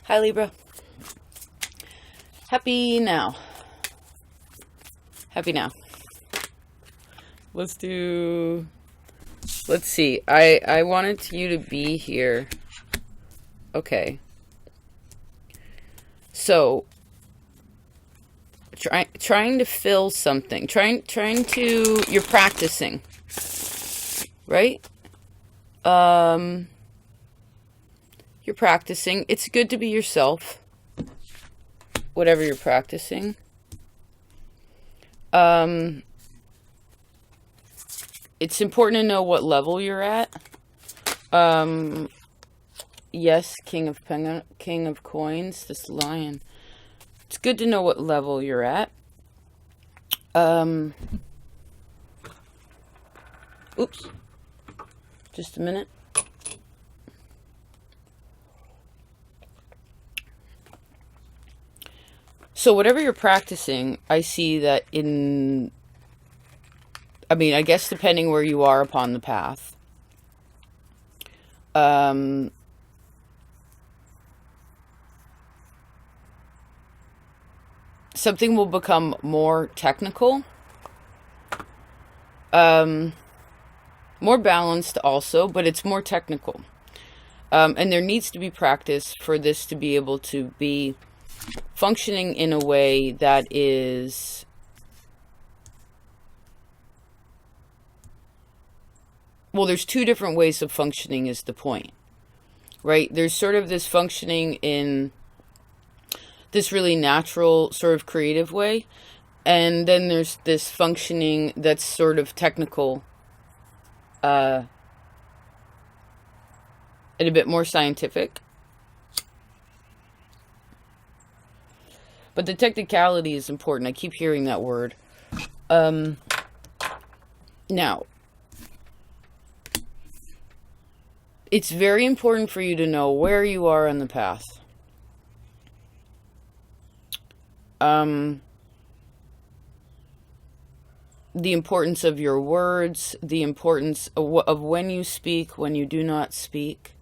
Hi, Libra. Happy now. Happy now. Let's see. I wanted you to be here. Okay. So, trying to fill something. You're practicing. Right? You're practicing. It's good to be yourself. Whatever you're practicing. It's important to know what level you're at. Yes, King of Coins, this lion. It's good to know what level you're at. Oops. Just a minute. So whatever you're practicing, I see that I guess depending where you are upon the path, something will become more technical, more balanced also, but it's more technical. And there needs to be practice for this to be able to be functioning in a way that is there's two different ways of functioning is the point, right? There's sort of this functioning in this really natural sort of creative way, and then there's this functioning that's sort of technical and a bit more scientific. But the technicality is important. I keep hearing that word. Now, it's very important for you to know where you are on the path. The importance of your words, the importance of when you speak, when you do not speak.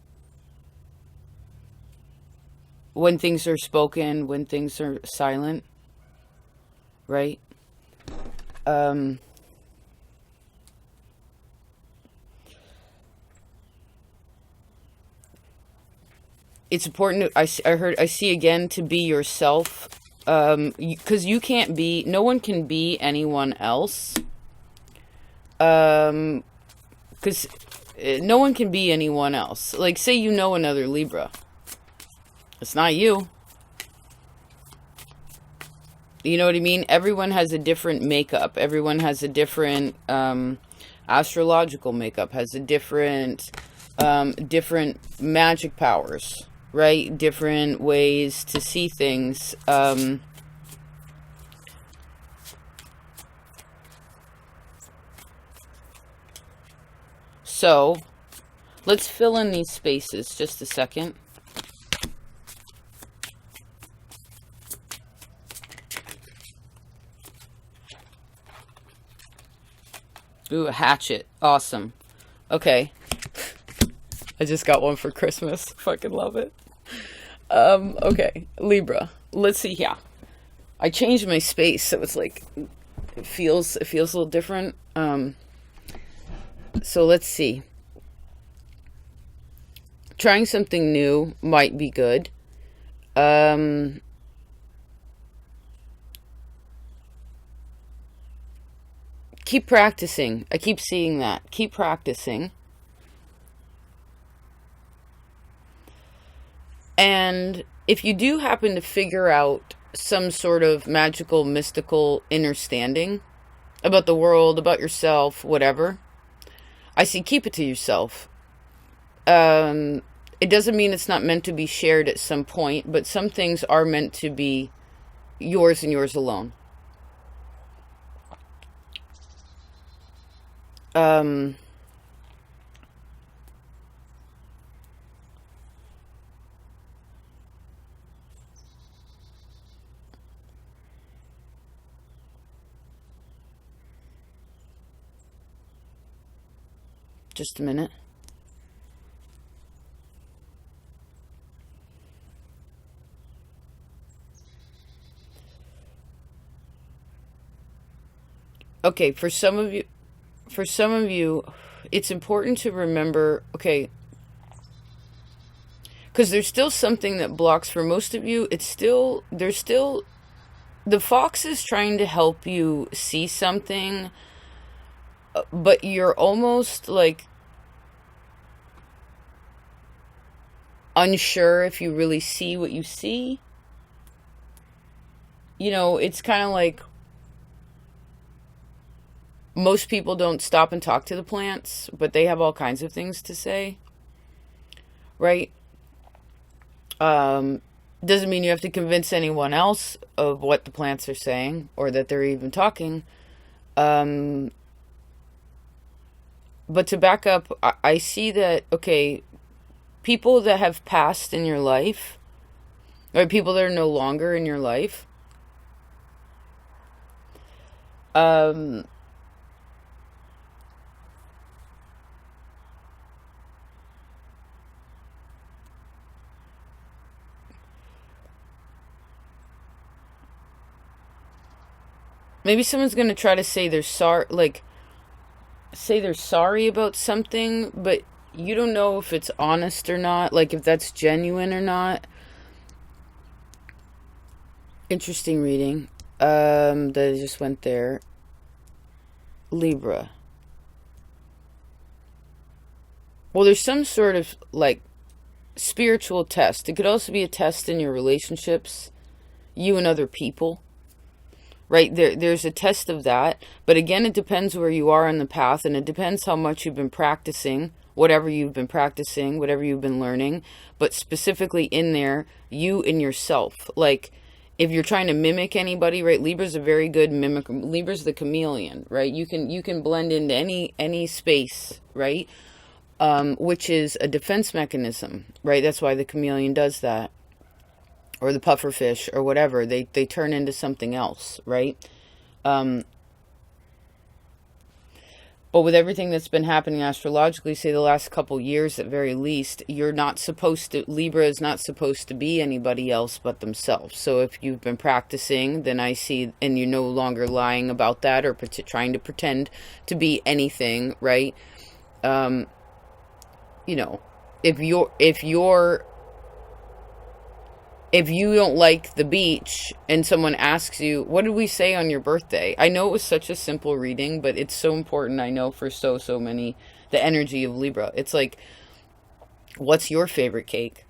When things are spoken, when things are silent, right? It's important to, I see again, to be yourself, because no one can be anyone else, because no one can be anyone else. Like, say you know another Libra. It's not you. You know what I mean? Everyone has a different makeup. Everyone has a different astrological makeup, has a different magic powers, right? Different ways to see things. So, let's fill in these spaces just a second. Ooh, a hatchet. Awesome. Okay. I just got one for Christmas. Fucking love it. Okay. Libra. Let's see here. I changed my space, so it's like, it feels a little different. So let's see. Trying something new might be good. Keep practicing. I keep seeing that. Keep practicing. And if you do happen to figure out some sort of magical, mystical understanding about the world, about yourself, whatever, I see keep it to yourself. It doesn't mean it's not meant to be shared at some point, but some things are meant to be yours and yours alone. Just a minute. Okay, for some of you, it's important to remember, okay, because there's still something that blocks for most of you. There's still, the fox is trying to help you see something, but you're almost like unsure if you really see what you see. It's kind of like most people don't stop and talk to the plants, but they have all kinds of things to say, right? Um, doesn't mean you have to convince anyone else of what the plants are saying or that they're even talking. Um, but to back up, I see that, okay, people that have passed in your life, or people that are no longer in your life, um, maybe someone's going to try to say they're sorry, like, say they're sorry about something, but you don't know if it's honest or not, like if that's genuine or not. Interesting reading. That I just went there. Libra. Well, there's some sort of like spiritual test. It could also be a test in your relationships, you and other people. Right? There's a test of that. But again, it depends where you are in the path, and it depends how much you've been practicing, whatever you've been practicing, whatever you've been learning. But specifically in there, you and yourself. Like, if you're trying to mimic anybody, right? Libra's a very good mimic. Libra's the chameleon, right? You can blend into any space, right? Which is a defense mechanism, right? That's why the chameleon does that, or the pufferfish, or whatever. They turn into something else, right? Um, but with everything that's been happening astrologically, say the last couple years at very least, you're not supposed to, Libra is not supposed to be anybody else but themselves. So if you've been practicing, then I see, and you're no longer lying about that or trying to pretend to be anything, right? Um, you know, if you don't like the beach and someone asks you, what did we say on your birthday? I know it was such a simple reading, but it's so important, I know, for so many, the energy of Libra. It's like, what's your favorite cake?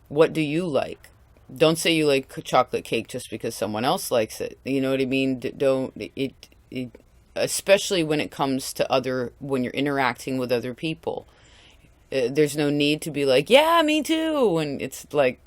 What do you like? Don't say you like chocolate cake just because someone else likes it. You know what I mean? Don't, it especially when it comes to when you're interacting with other people. There's no need to be like, yeah, me too. And it's like,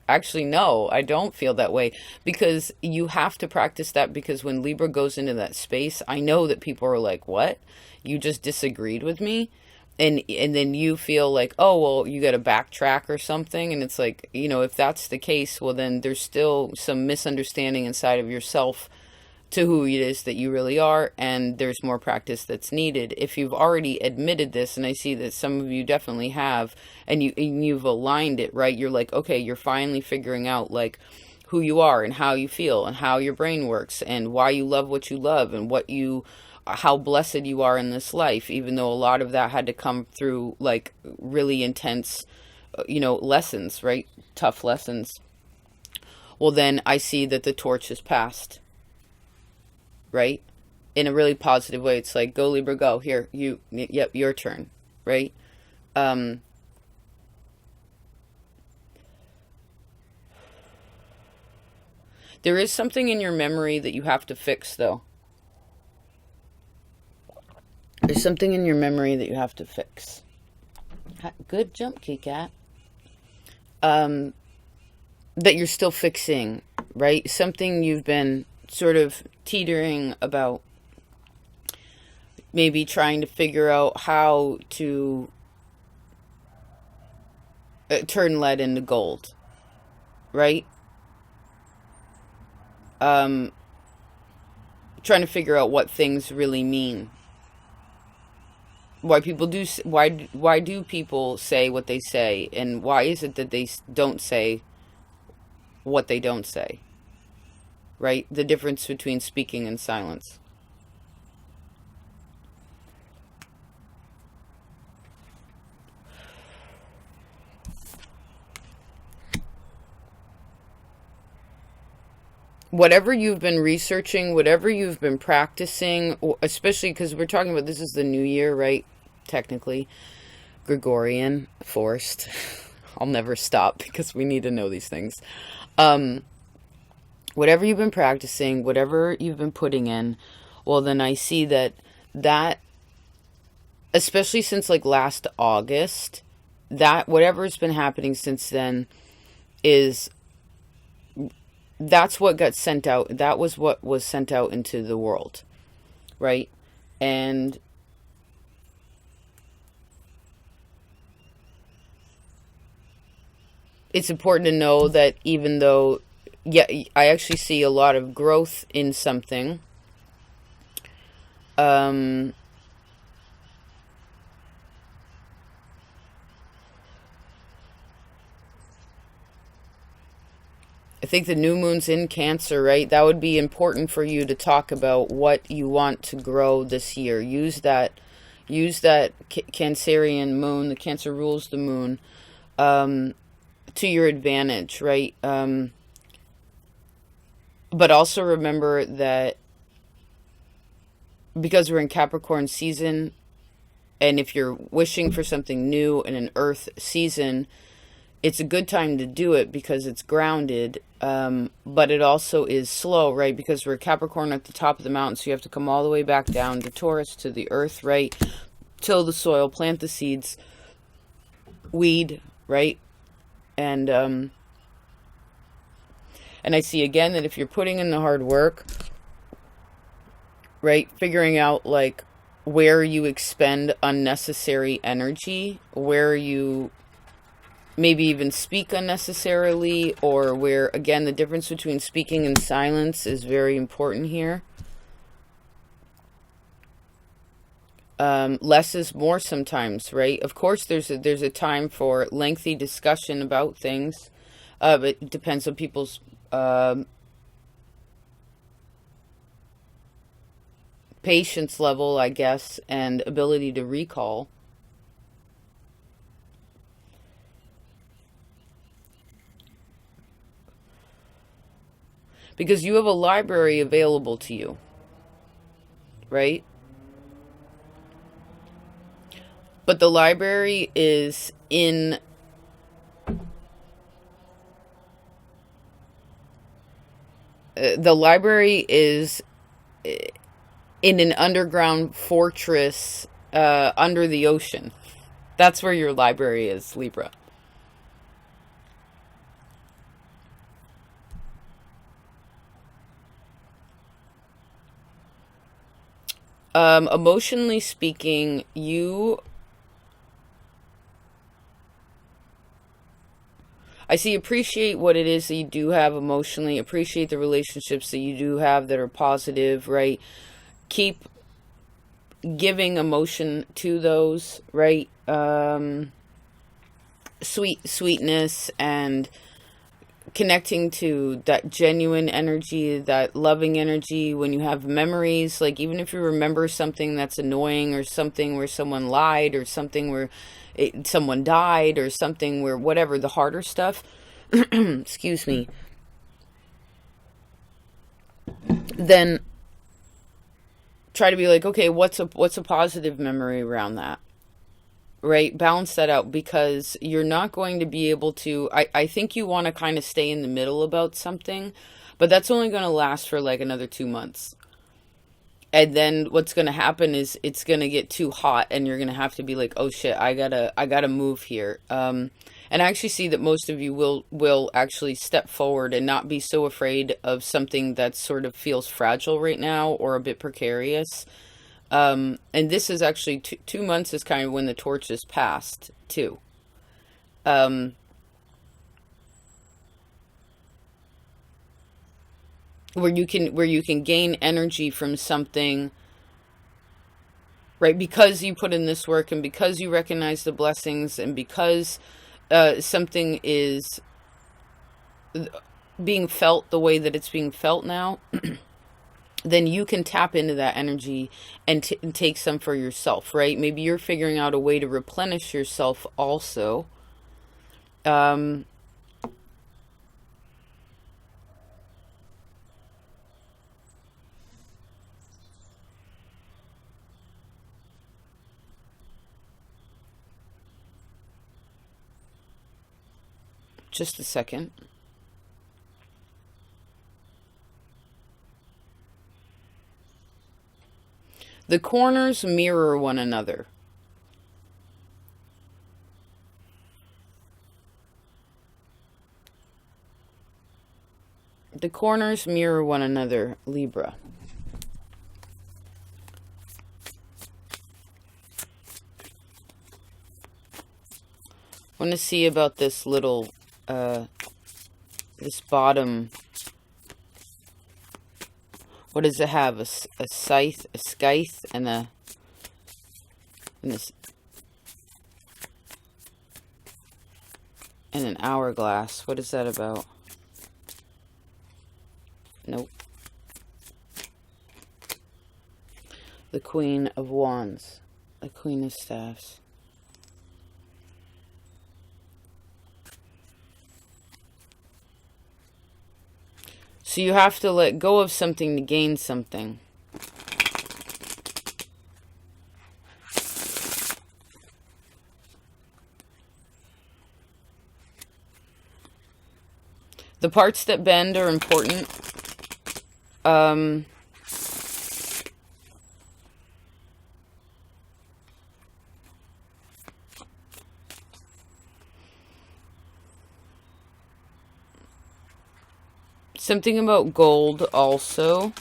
actually, no, I don't feel that way, because you have to practice that, because when Libra goes into that space, I know that people are like, what? You just disagreed with me? And then you feel like, oh, well, you got to backtrack or something. And it's like, if that's the case, well, then there's still some misunderstanding inside of yourself to who it is that you really are, and there's more practice that's needed. If you've already admitted this, and I see that some of you definitely have, and you've aligned it, right? You're like, okay, you're finally figuring out like who you are and how you feel and how your brain works and why you love what you love and how blessed you are in this life, even though a lot of that had to come through like really intense, lessons, right? Tough lessons. Well, then I see that the torch is passed, right? In a really positive way. It's like, go Libra, go. Here, yep, your turn, right? Um, there is something in your memory that you have to fix, though. There's something in your memory that you have to fix. Good jump, Cat. That you're still fixing, right? Something you've been sort of teetering about, maybe trying to figure out how to turn lead into gold, right? Trying to figure out what things really mean. Why do people say what they say, and why is it that they don't say what they don't say? Right? The difference between speaking and silence. whatever you've been researching, whatever you've been practicing, especially because we're talking about, this is the new year, right? Technically, Gregorian, forced. I'll never stop because we need to know these things. Whatever you've been practicing, whatever you've been putting in, well, then I see that, especially since like last August, that whatever's been happening since then that's what got sent out. That was what was sent out into the world, right? And it's important to know that even though, yeah, I actually see a lot of growth in something. I think the new moon's in Cancer, right? That would be important for you to talk about what you want to grow this year. Use that Cancerian moon. The Cancer rules the moon, to your advantage, right? But also remember that because we're in Capricorn season, and if you're wishing for something new in an Earth season, it's a good time to do it because it's grounded, but it also is slow, right? Because we're Capricorn at the top of the mountain, so you have to come all the way back down to Taurus, to the earth, right? Till the soil, plant the seeds, weed, right? And I see again that if you're putting in the hard work, right, figuring out like where you expend unnecessary energy, where you maybe even speak unnecessarily, or where, again, the difference between speaking and silence is very important here. Less is more sometimes, right? Of course, there's a time for lengthy discussion about things, but it depends on people's patience level, I guess, and ability to recall. Because you have a library available to you, right? But the library is in in an underground fortress under the ocean. That's where your library is, Libra. Emotionally speaking, I see, appreciate what it is that you do have emotionally, appreciate the relationships that you do have that are positive, right? Keep giving emotion to those, right? Sweetness and connecting to that genuine energy, that loving energy. When you have memories, like even if you remember something that's annoying, or something where someone lied, or something where someone died, or something where whatever, the harder stuff, excuse me, then try to be like, okay, what's a positive memory around that? Right? Balance that out, because you're not going to be able to, I think you want to kind of stay in the middle about something, but that's only going to last for like another 2 months. And then what's going to happen is it's going to get too hot, and you're going to have to be like, oh shit, I gotta move here. And I actually see that most of you will actually step forward and not be so afraid of something that sort of feels fragile right now, or a bit precarious. And this is actually 2 months is kind of when the torch is passed too. Um, where you can gain energy from something, right? Because you put in this work, and because you recognize the blessings, and because something is being felt the way that it's being felt now, then you can tap into that energy and take some for yourself, right? Maybe you're figuring out a way to replenish yourself also. Um, Just a second. The corners mirror one another. The corners mirror one another, Libra. I want to see about this little, this bottom. What does it have? A scythe, a scythe, and this, and an hourglass. What is that about? Nope. The Queen of Wands. The Queen of Staffs. So you have to let go of something to gain something. The parts that bend are important. Something about gold also.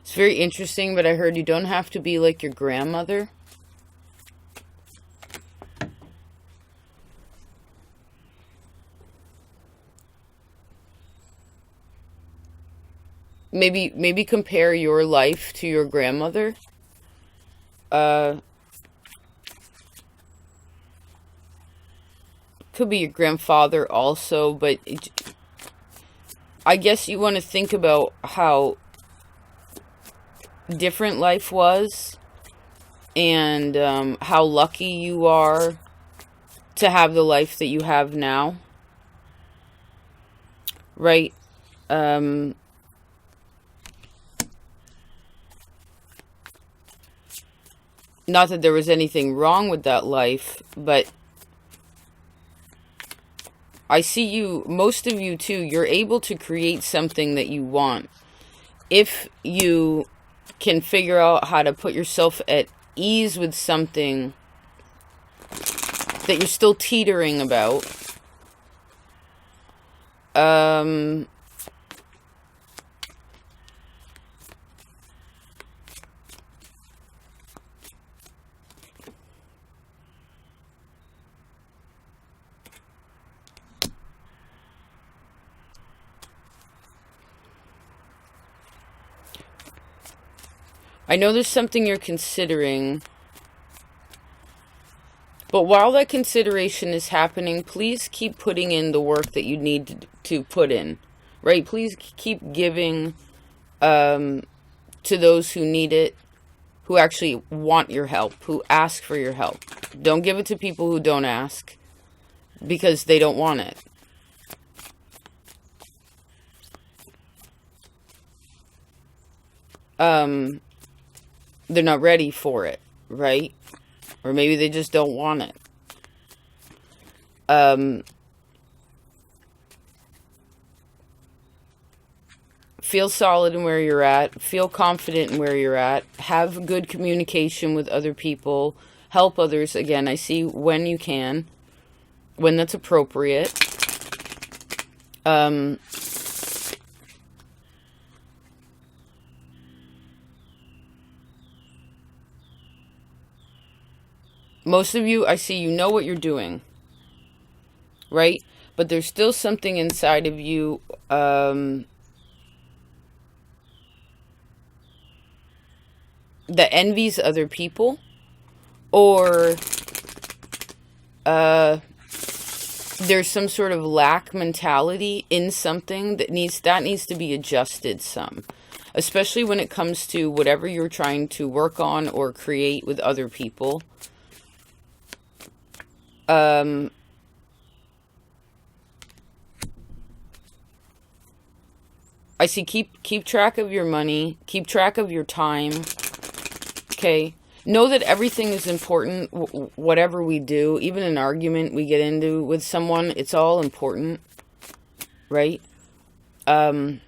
It's very interesting, but I heard you don't have to be like your grandmother. Maybe compare your life to your grandmother. Could be your grandfather also, but I guess you want to think about how different life was, and how lucky you are to have the life that you have now, right? Not that there was anything wrong with that life, but I see you, most of you too, you're able to create something that you want. If you can figure out how to put yourself at ease with something that you're still teetering about, I know there's something you're considering, but while that consideration is happening, please keep putting in the work that you need to put in, right? Please keep giving to those who need it, who actually want your help, who ask for your help. Don't give it to people who don't ask because they don't want it. They're not ready for it, right? Or maybe they just don't want it. Feel solid in where you're at. Feel confident in where you're at. Have good communication with other people. Help others. Again, I see when you can. When that's appropriate. Most of you, I see you know what you're doing, right? But there's still something inside of you that envies other people, or there's some sort of lack mentality in something that needs to be adjusted some, especially when it comes to whatever you're trying to work on or create with other people. I see keep track of your money, keep track of your time. Okay? Know that everything is important, whatever we do, even an argument we get into with someone, it's all important, right? The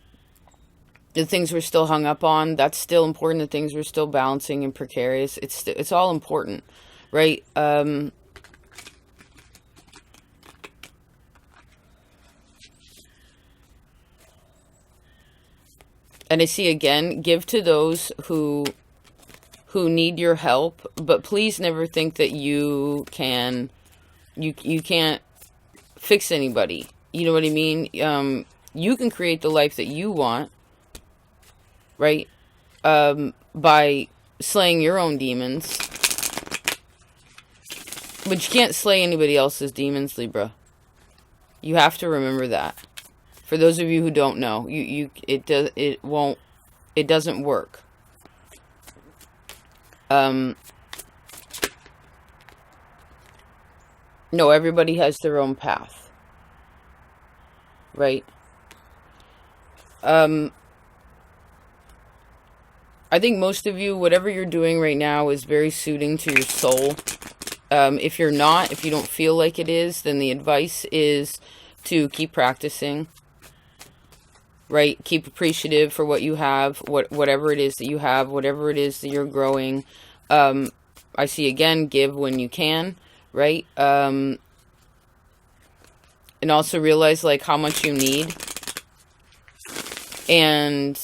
things we're still hung up on, that's still important. The things we're still balancing and precarious, it's all important, right? And I see again, give to those who need your help, but please never think that you can't fix anybody. You know what I mean? You can create the life that you want, right? By slaying your own demons. But you can't slay anybody else's demons, Libra. You have to remember that. For those of you who don't know, it doesn't work. No, everybody has their own path. Right? I think most of you, whatever you're doing right now is very suiting to your soul. If you're not, if you don't feel like it is, then the advice is to keep practicing. Right? Keep appreciative for what you have, whatever it is that you have, whatever it is that you're growing. I see again, give when you can, right? And also realize like how much you need. And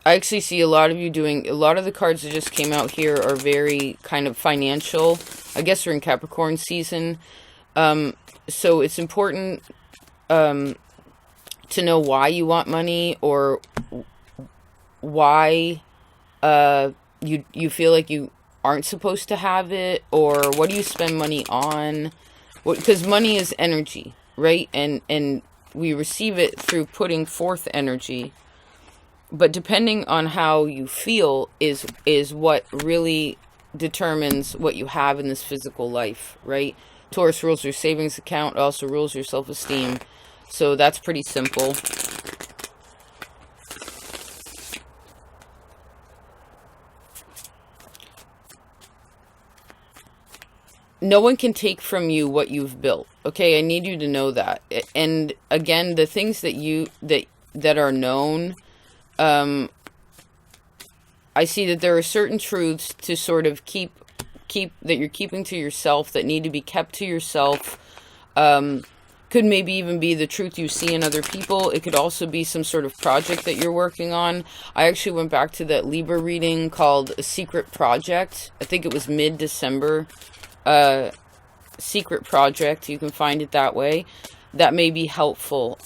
I actually see a lot of you doing, a lot of the cards that just came out here are very kind of financial. I guess we're in Capricorn season. So it's important to know why you want money, or why you feel like you aren't supposed to have it, or what do you spend money on? Because money is energy, right? And we receive it through putting forth energy. But depending on how you feel is what really determines what you have in this physical life, right? Taurus rules your savings account, also rules your self-esteem. So that's pretty simple. No one can take from you what you've built. Okay, I need you to know that. And again, the things that are known, I see that there are certain truths to sort of keep that you're keeping to yourself, that need to be kept to yourself. Could maybe even be the truth you see in other people. It could also be some sort of project that you're working on. I actually went back to that Libra reading called A Secret Project. I think it was mid-December. Secret Project. You can find it that way. That may be helpful.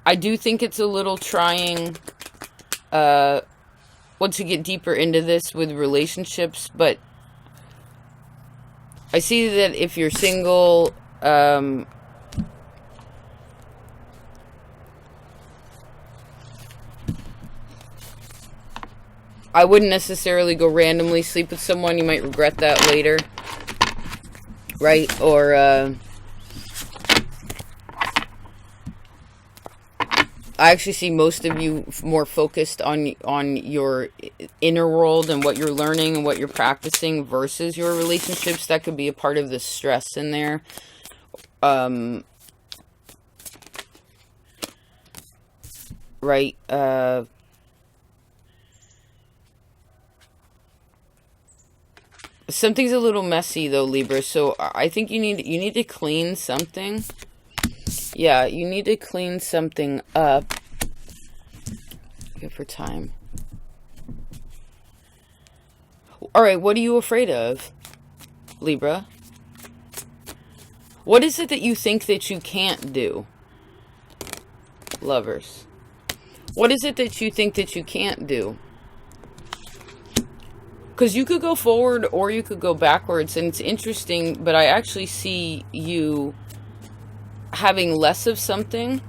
I do think it's a little trying once you get deeper into this with relationships, but I see that if you're single, I wouldn't necessarily go randomly sleep with someone. You might regret that later, right? Or I actually see most of you more focused on your inner world and what you're learning and what you're practicing versus your relationships. That could be a part of the stress in there. Right. Something's a little messy though, Libra. So I think you need to clean something. Yeah, you need to clean something up. Good for time. Alright, what are you afraid of, Libra? What is it that you think that you can't do? Lovers. What is it that you think that you can't do? Because you could go forward or you could go backwards, and it's interesting, but I actually see you having less of something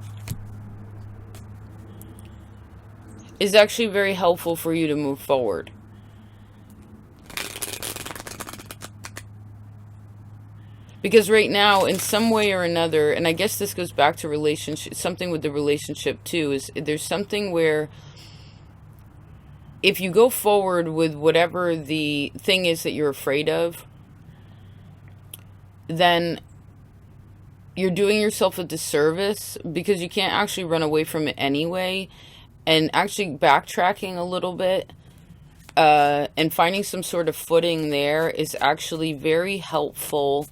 is actually very helpful for you to move forward. Because right now, in some way or another, and I guess this goes back to relationship, something with the relationship too, is there's something where if you go forward with whatever the thing is that you're afraid of, then you're doing yourself a disservice, because you can't actually run away from it anyway. And actually backtracking a little bit and finding some sort of footing there is actually very helpful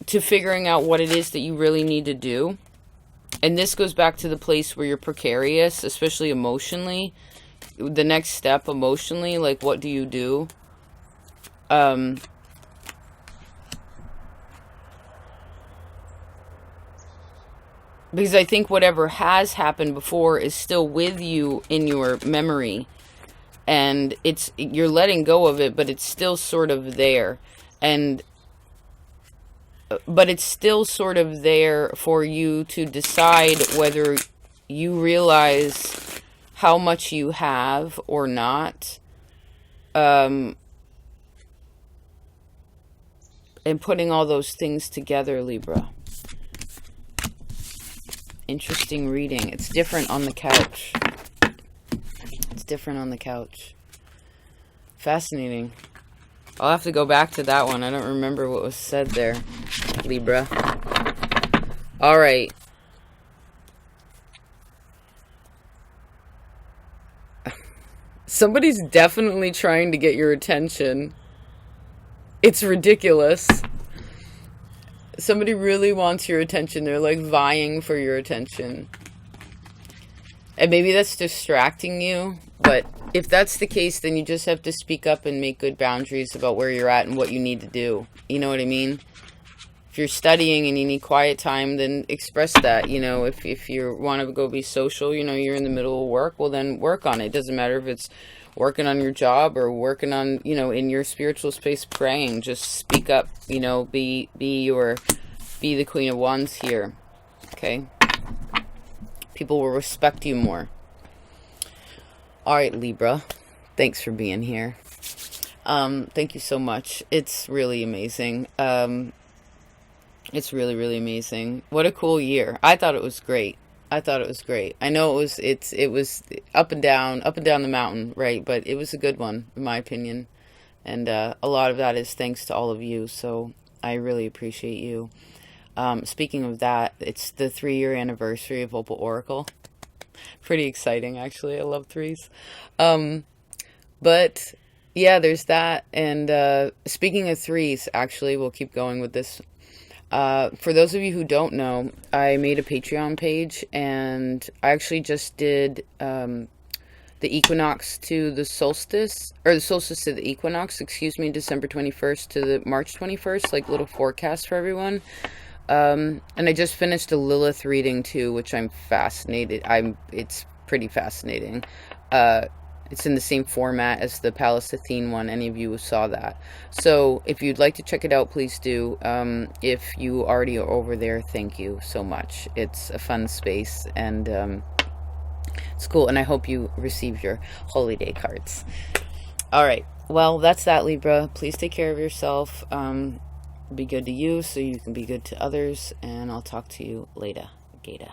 to figuring out what it is that you really need to do. And this goes back to the place where you're precarious, especially emotionally. The next step emotionally, like what do you do? Because I think whatever has happened before is still with you in your memory. And you're letting go of it, but it's still sort of there. But it's still sort of there for you to decide whether you realize how much you have or not. And putting all those things together, Libra. Interesting reading. It's different on the couch. It's different on the couch. Fascinating. I'll have to go back to that one. I don't remember what was said there, Libra. All right. Somebody's definitely trying to get your attention. It's ridiculous. Somebody really wants your attention. They're like vying for your attention. And maybe that's distracting you. But if that's the case, then you just have to speak up and make good boundaries about where you're at and what you need to do. You know what I mean? If you're studying and you need quiet time, then express that. You know, if you want to go be social, you know, you're in the middle of work, well, then work on it. It doesn't matter if it's working on your job or working on, you know, in your spiritual space praying. Just speak up, you know, be the Queen of Wands here. Okay? People will respect you more. All right, Libra. Thanks for being here. Thank you so much. It's really amazing. It's really, really amazing. What a cool year. I thought it was great. I know it was up and down the mountain, right? But it was a good one, in my opinion. And a lot of that is thanks to all of you. So I really appreciate you. Speaking of that, it's the 3-year anniversary of Opal Oracle. Pretty exciting, actually. I love 3s. But yeah, there's that. And speaking of 3s, actually, we'll keep going with this. For those of you who don't know, I made a Patreon page, and I actually just did the equinox to the solstice, or the solstice to the equinox, December 21st to the March 21st, like little forecast for everyone. And I just finished a Lilith reading too, which I'm fascinated. It's pretty fascinating. It's in the same format as the Pallas Athene one. Any of you who saw that. So if you'd like to check it out, please do. If you already are over there, thank you so much. It's a fun space, and it's cool. And I hope you receive your Holy Day cards. All right. Well, that's that, Libra. Please take care of yourself. Be good to you so you can be good to others. And I'll talk to you later. Gata.